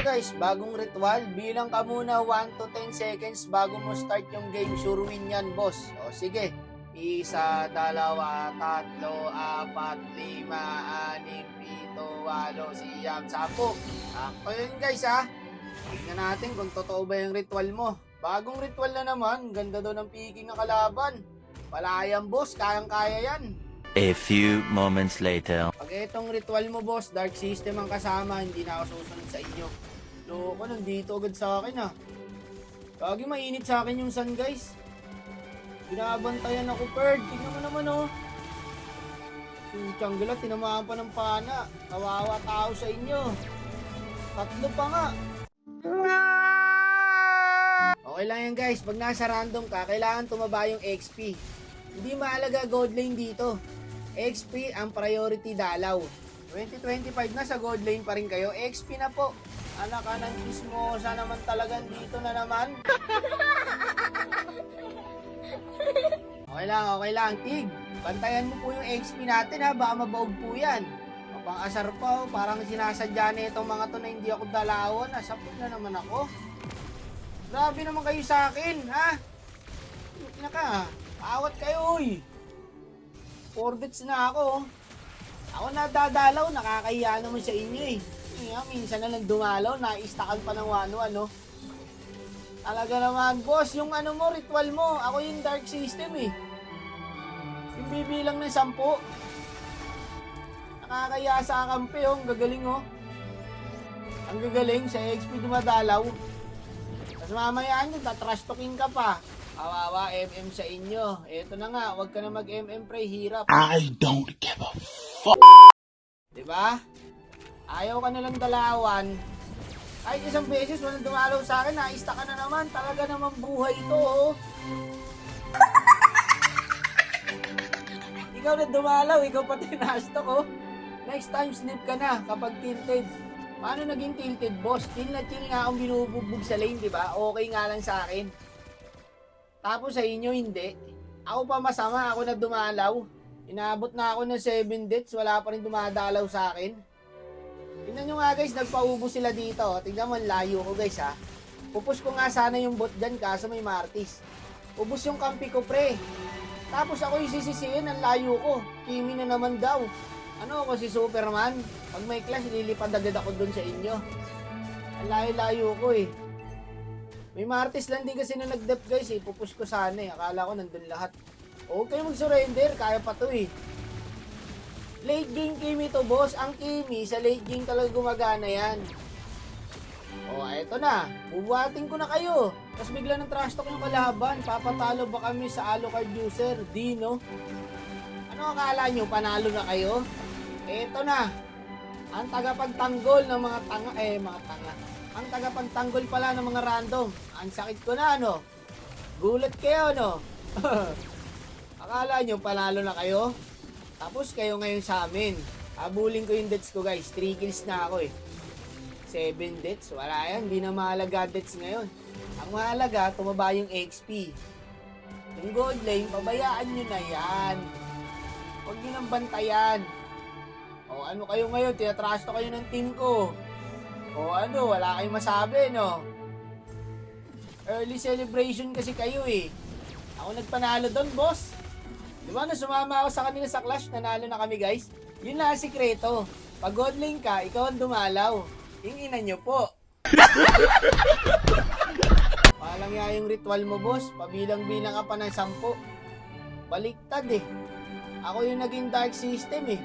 guys, bagong ritual. Bilang ka muna 1 to 10 seconds bago mo start yung game. Sure win yan, boss. O sige. 1, 2, 3, 4, 5, 6, 7, 8, 9, 10. Sakto yun guys ha. Tignan natin kung totoo ba yung ritual mo. Bagong ritual na naman. Ganda daw ng picking ng kalaban. Wala yan boss, kayang-kaya yan. A few moments later. Pag itong ritual mo boss, dark system ang kasama, hindi na ako susunod sa inyo. Loko, nandito agad sa akin ah. Lagi mainit sa akin yung sun guys. Binabantayan ako Perd, tignan mo naman oh. Yung Changgala, tinamaan pa ng pana. Kawawa tao sa inyo. 3 pa nga. Okay lang yan guys, pag nasa random ka, kailangan tumaba yung XP. Hindi mahalaga gold lane dito. XP ang priority dalaw. 2025 na sa gold lane pa rin kayo. XP na po. Anak ka ng chismosa naman talagang dito na naman. Okay lang. Tig, bantayan mo po yung XP natin ha. Baka mabaog po yan. Mapang-asar pa oh. Parang sinasadya na itong mga to na hindi ako dalawan. Nasapot na naman ako. Grabe naman kayo sa akin ha. Naka, awat kayo uy. 4 bits na ako. Ako nadadalaw, nakakahiya naman sa inyo eh. Minsan na lang dumalaw, na-istakan pa ng 1-1 no. Talaga naman, boss, yung ano mo, ritual mo, ako yung dark system eh. Yung bibilang ng 10. Nakakahiya sa kampi oh, ang gagaling oh. Ang gagaling, sa XP dumadalaw. Tapos mamaya nyo, tatrash talking ka pa. Kawawa, MM sa inyo. Eto na nga, wag ka na mag-MM pre, hirap. I don't give a fuck. Diba? Ayaw ka nalang dalawan. Kahit isang beses, walang dumalaw sa akin, naista ka na naman. Talaga naman buhay ito, oh. Ikaw na dumalaw, ikaw pa tinastok, oh. Next time, snip ka na kapag tilted. Paano naging tilted, boss? Chill na chill nga akong binubugbog sa lane, diba? Okay nga lang sa akin. Tapos sa inyo hindi. Ako pa masama, ako na dumalaw. Inaabot na ako ng 7 deaths, wala pa rin dumadalaw sa akin. Tingnan nyo nga guys, nagpaubos sila dito. Tingnan mo, layo ko guys ha. Pupush ko nga sana yung bot dyan kaso may Martis. Ubus yung kampi ko pre. Tapos ako yung sisisihin, ang layo ko. Kimi na naman daw. Ano ako si Superman? Pag may clash, lilipad agad ako dun sa inyo. Ang layo-layo ko eh. May Martis lang din kasi na nag-dep guys eh. Pupush ko sana eh. Akala ko nandun lahat. Huwag kayo mag-surrender. Kaya pa to eh. Late game Kimi to boss. Ang Kimi sa late game talaga gumagana yan. O eto na. Bubuhatin ko na kayo. Tapos bigla ng trash talk yung kalaban. Papatalo ba kami sa Alucard user? Di no? Ano akala nyo? Panalo na kayo? Eto na. Ang tagapagtanggol ng mga tanga. Ang tagapagtanggol pala ng mga random. Ang sakit ko na, ano? Gulat kayo, no? Akala nyo, panalo na kayo? Tapos kayo ngayon sa amin. Habulin ko yung deaths ko, guys. 3 kills na ako, eh. 7 deaths. Wala yan. Hindi na mahalaga deaths ngayon. Ang mahalaga, tumaba yung XP. Yung gold lane, pabayaan nyo na yan. Huwag nyo nang bantayan. O ano kayo ngayon? Tinatrash to kayo ng team ko. O ano, wala kayong masabi, no? Early celebration kasi kayo, eh. Ako nagpanalo doon, boss. Di ba, sumama ako sa kanila sa clash, nanalo na kami, guys. Yun lang ang sikreto. Pag god lane ka, ikaw ang dumalaw. Inginan nyo po. Palang nga yung ritual mo, boss. Pabilang-bilang ka pa ng 10. Baliktad, eh. Ako yung naging dark system, eh.